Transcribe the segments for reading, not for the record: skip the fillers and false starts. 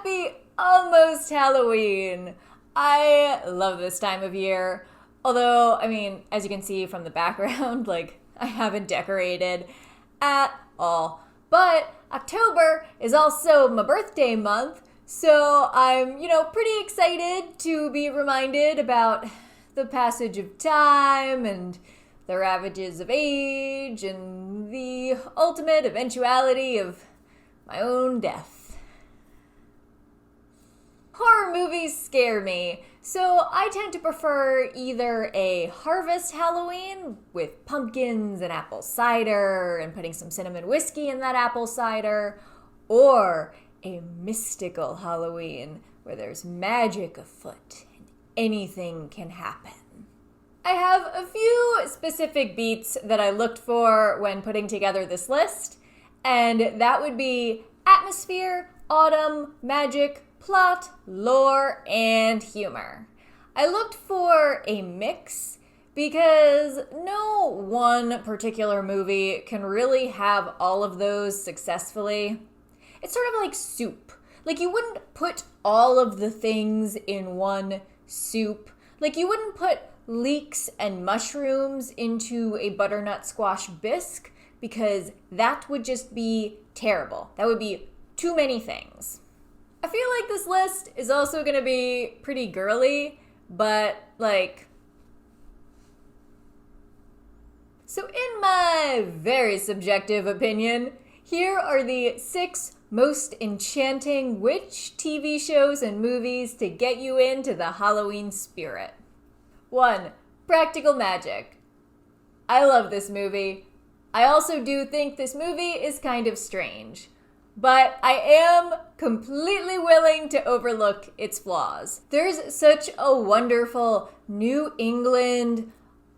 Happy almost Halloween! I love this time of year. Although, I mean, as you can see from the background, like, I haven't decorated at all. But October is also my birthday month, so I'm, pretty excited to be reminded about the passage of time and the ravages of age and the ultimate eventuality of my own death. Horror movies scare me, so I tend to prefer either a harvest Halloween with pumpkins and apple cider and putting some cinnamon whiskey in that apple cider, or a mystical Halloween where there's magic afoot and anything can happen. I have a few specific beats that I looked for when putting together this list, and that would be atmosphere, autumn, magic, plot, lore, and humor. I looked for a mix because no one particular movie can really have all of those successfully. It's sort of like soup. Like, you wouldn't put all of the things in one soup. Like, you wouldn't put leeks and mushrooms into a butternut squash bisque because that would just be terrible. That would be too many things. I feel like this list is also going to be pretty girly, but So in my very subjective opinion, here are the 6 most enchanting witch TV shows and movies to get you into the Halloween spirit. 1. Practical Magic. I love this movie. I also do think this movie is kind of strange, but I am completely willing to overlook its flaws. There's such a wonderful New England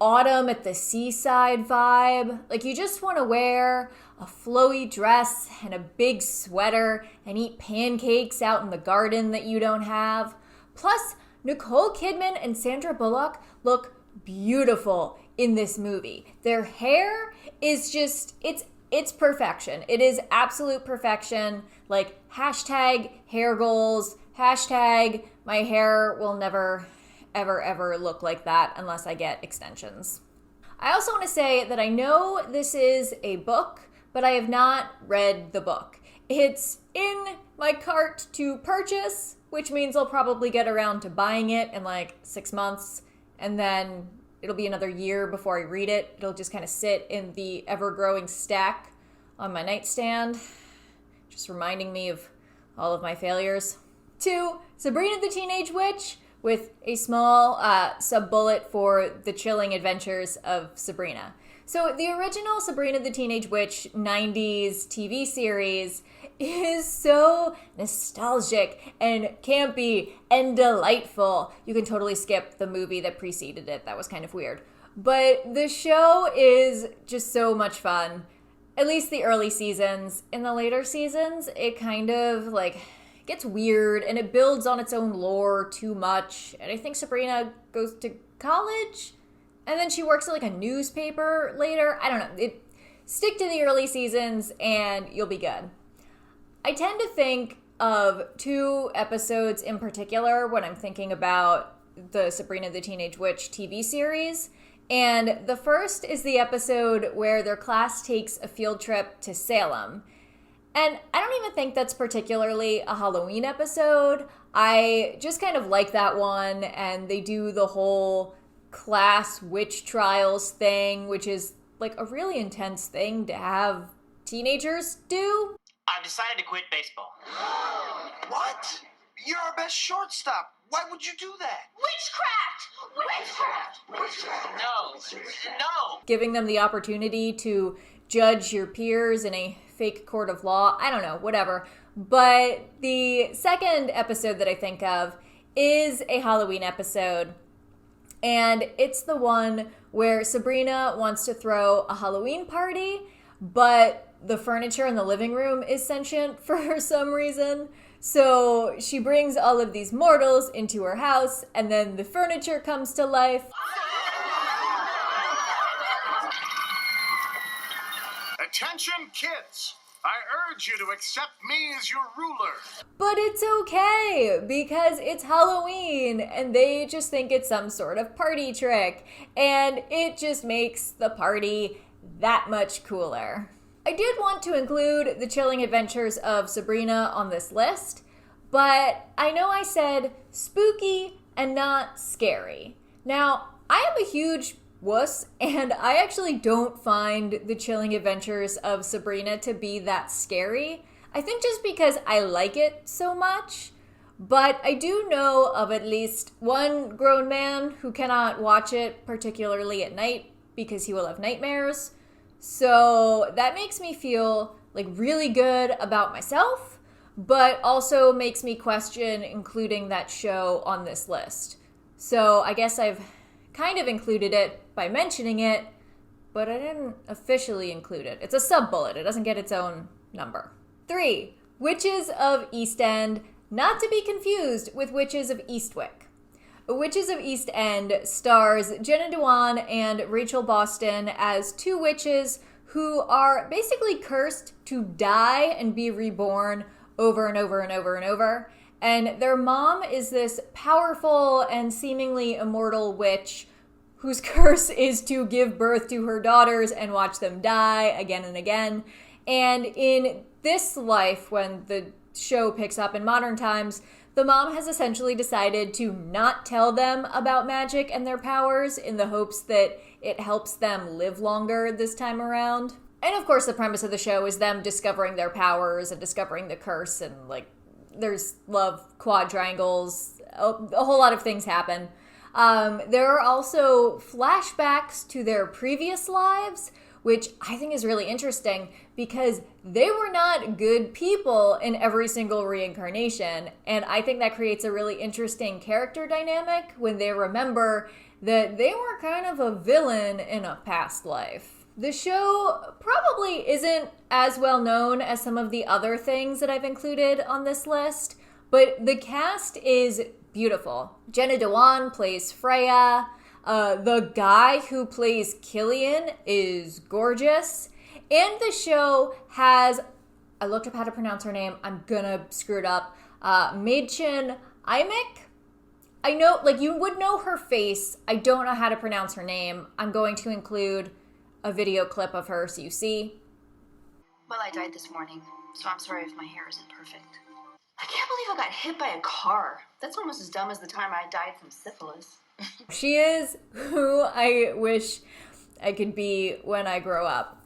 autumn at the seaside vibe. Like, you just want to wear a flowy dress and a big sweater and eat pancakes out in the garden that you don't have. Plus, Nicole Kidman and Sandra Bullock look beautiful in this movie. Their hair is just, it's perfection. It is absolute perfection. Like, hashtag hair goals, hashtag my hair will never, ever look like that unless I get extensions. I also want to say that I know this is a book, but I have not read the book. It's in my cart to purchase, which means I'll probably get around to buying it in like 6 months, and then it'll be another year before I read it. It'll just kind of sit in the ever-growing stack on my nightstand, just reminding me of all of my failures. 2, Sabrina the Teenage Witch, with a small sub-bullet for the Chilling Adventures of Sabrina. So the original Sabrina the Teenage Witch 90s TV series is so nostalgic and campy and delightful. You can totally skip the movie that preceded it. That was kind of weird. But the show is just so much fun. At least the early seasons. In the later seasons, it kind of gets weird and it builds on its own lore too much. And I think Sabrina goes to college and then she works at a newspaper later. I don't know. Stick to the early seasons and you'll be good. I tend to think of 2 episodes in particular when I'm thinking about the Sabrina the Teenage Witch TV series. And the first is the episode where their class takes a field trip to Salem. And I don't even think that's particularly a Halloween episode. I just kind of like that one, and they do the whole class witch trials thing, which is a really intense thing to have teenagers do. I've decided to quit baseball. What? You're our best shortstop. Why would you do that? Witchcraft! No. Giving them the opportunity to judge your peers in a fake court of law. I don't know, whatever. But the second episode that I think of is a Halloween episode. And it's the one where Sabrina wants to throw a Halloween party, but the furniture in the living room is sentient for some reason. So she brings all of these mortals into her house, and then the furniture comes to life. Attention, kids! I urge urge you to accept me as your ruler. But it's okay, because it's Halloween, and they just think it's some sort of party trick, and it just makes the party that much cooler. I did want to include the Chilling Adventures of Sabrina on this list, but I know I said spooky and not scary. Now, I am a huge wuss, and I actually don't find the Chilling Adventures of Sabrina to be that scary. I think just because I like it so much, but I do know of at least one grown man who cannot watch it, particularly at night, because he will have nightmares. So that makes me feel like really good about myself, but also makes me question including that show on this list. So I guess I've kind of included it by mentioning it, but I didn't officially include it. It's a sub-bullet. It doesn't get its own number. 3. Witches of East End, not to be confused with Witches of Eastwick. Witches of East End stars Jenna Dewan and Rachel Boston as two witches who are basically cursed to die and be reborn over and over and over and over. And their mom is this powerful and seemingly immortal witch whose curse is to give birth to her daughters and watch them die again and again. And in this life, when the show picks up in modern times, the mom has essentially decided to not tell them about magic and their powers in the hopes that it helps them live longer this time around. And of course, the premise of the show is them discovering their powers and discovering the curse, and like there's love quadrangles, a whole lot of things happen. There are also flashbacks to their previous lives, which I think is really interesting because they were not good people in every single reincarnation. And I think that creates a really interesting character dynamic when they remember that they were kind of a villain in a past life. The show probably isn't as well known as some of the other things that I've included on this list, but the cast is beautiful. Jenna Dewan plays Freya. The guy who plays Killian is gorgeous. And the show has, I looked up how to pronounce her name, I'm gonna screw it up, Mädchen Imek? I know, like, you would know her face. I don't know how to pronounce her name. I'm going to include a video clip of her so you see. Well, I died this morning, so I'm sorry if my hair isn't perfect. I can't believe I got hit by a car. That's almost as dumb as the time I died from syphilis. She is who I wish I could be when I grow up.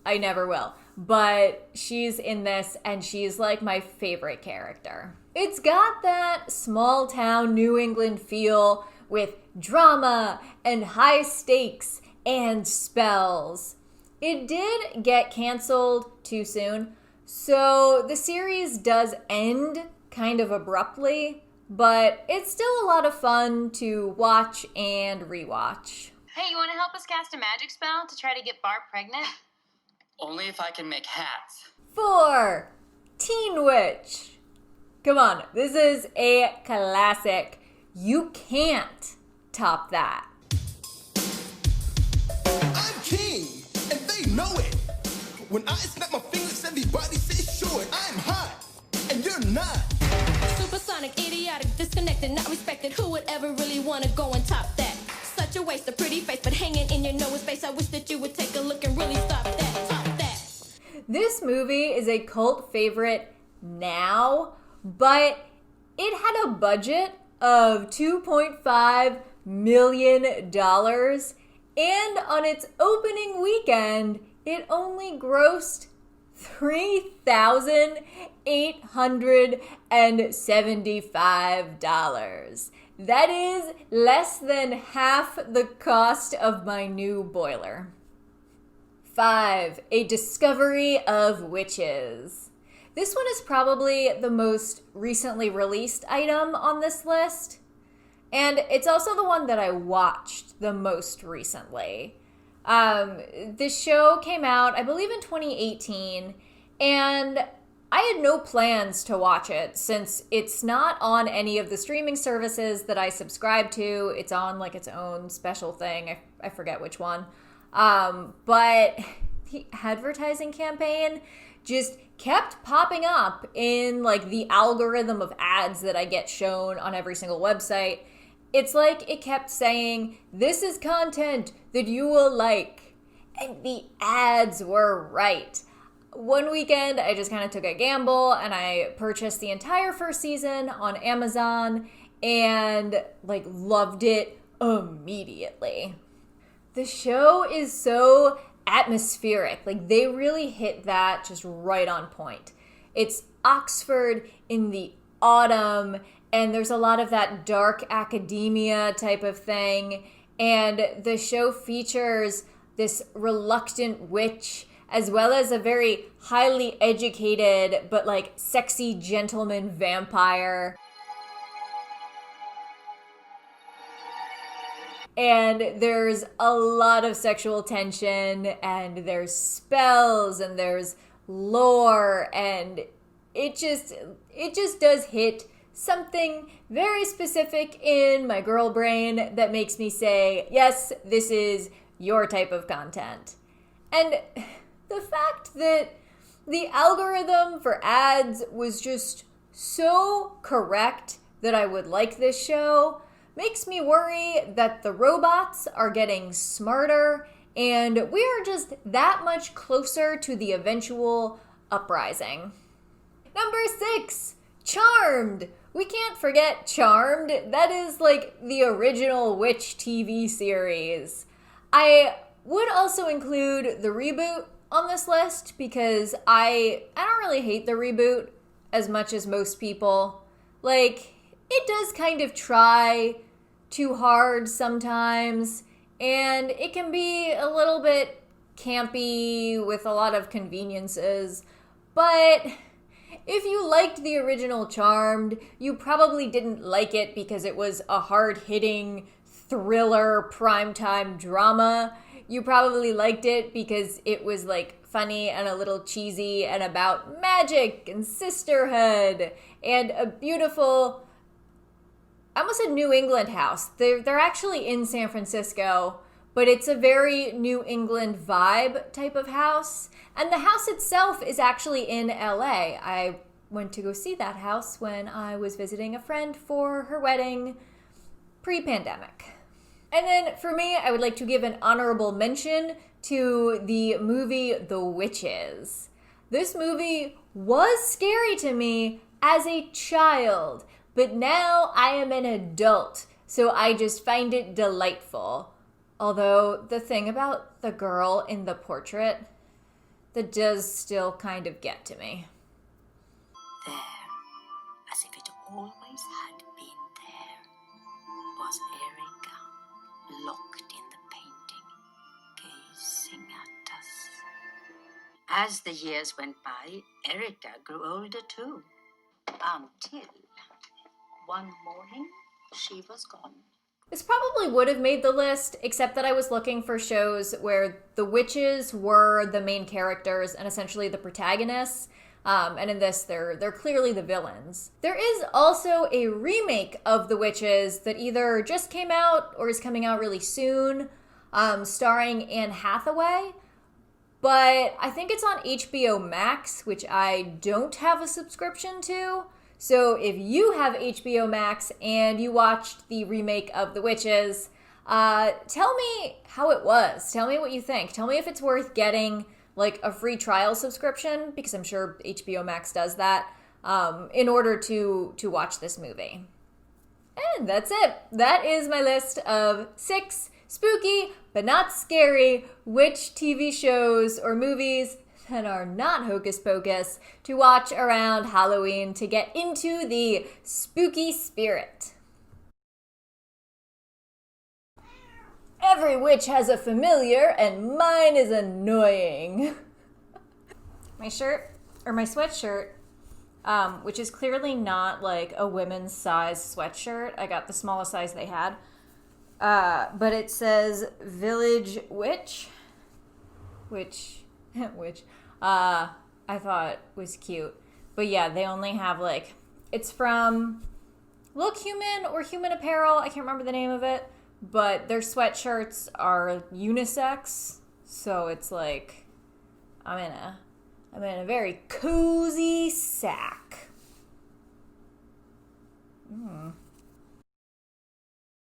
I never will. But she's in this, and she's like my favorite character. It's got that small town New England feel with drama and high stakes and spells. It did get canceled too soon, so the series does end kind of abruptly, but it's still a lot of fun to watch and rewatch. Hey, you want to help us cast a magic spell to try to get Bart pregnant? Only if I can make hats. 4. Teen Witch. Come on, this is a classic. You can't top that. I'm king, and they know it. When I snap my fingers, everybody says sure. I'm hot, and you're not. Supersonic, idiotic, disconnected, not respected. Who would ever really want to go and top that? Such a waste of pretty face, but hanging in your nose space. I wish that you would take a look and really stop that. Top that. This movie is a cult favorite now, but it had a budget of $2.5 million, and on its opening weekend, it only grossed $3,875. That is less than half the cost of my new boiler. 5. A Discovery of Witches. This one is probably the most recently released item on this list, and it's also the one that I watched the most recently. This show came out, I believe, in 2018, and I had no plans to watch it since it's not on any of the streaming services that I subscribe to. It's on like its own special thing. I forget which one. But the advertising campaign just kept popping up in like the algorithm of ads that I get shown on every single website. It's like it kept saying, this is content that you will like. And the ads were right. One weekend, I just kind of took a gamble and I purchased the entire first season on Amazon and like loved it immediately. The show is so atmospheric. Like they really hit that just right on point. It's Oxford in the autumn, and there's a lot of that dark academia type of thing. And the show features this reluctant witch as well as a very highly educated but like sexy gentleman vampire. And there's a lot of sexual tension, and there's spells, and there's lore, and it just does hit something very specific in my girl brain that makes me say, yes, this is your type of content. And the fact that the algorithm for ads was just so correct that I would like this show makes me worry that the robots are getting smarter and we're just that much closer to the eventual uprising. Number 6, Charmed. We can't forget Charmed. That is like the original witch TV series. I would also include the Reboot on this list because I don't really hate the Reboot as much as most people. Like, it does kind of try too hard sometimes, and it can be a little bit campy with a lot of conveniences, but if you liked the original Charmed, you probably didn't like it because it was a hard-hitting thriller primetime drama. You probably liked it because it was like funny and a little cheesy and about magic and sisterhood and a beautiful, I almost said New England house. They're actually in San Francisco, but it's a very New England vibe type of house. And the house itself is actually in LA. I went to go see that house when I was visiting a friend for her wedding pre-pandemic. And then for me, I would like to give an honorable mention to the movie The Witches. This movie was scary to me as a child, but now I am an adult, so I just find it delightful. Although the thing about the girl in the portrait, that does still kind of get to me. There, as if it always had been there, was Erica, locked in the painting, gazing at us. As the years went by, Erica grew older too, until one morning she was gone. This probably would have made the list, except that I was looking for shows where the witches were the main characters and essentially the protagonists. And in this, they're clearly the villains. There is also a remake of The Witches that either just came out or is coming out really soon, starring Anne Hathaway. But I think it's on HBO Max, which I don't have a subscription to. So if you have HBO Max and you watched the remake of The Witches, tell me how it was. Tell me what you think. Tell me if it's worth getting like a free trial subscription, because I'm sure HBO Max does that, in order to watch this movie. And that's it. That is my list of 6 spooky but not scary witch TV shows or movies that are not Hocus Pocus to watch around Halloween to get into the spooky spirit. Every witch has a familiar, and mine is annoying. My shirt, or my sweatshirt, which is clearly not like a women's size sweatshirt. I got the smallest size they had. But it says Village Witch, which I thought was cute. But yeah, they only have like, it's from Look Human or Human Apparel. I can't remember the name of it. But their sweatshirts are unisex, so it's like I'm I'm in a very cozy sack.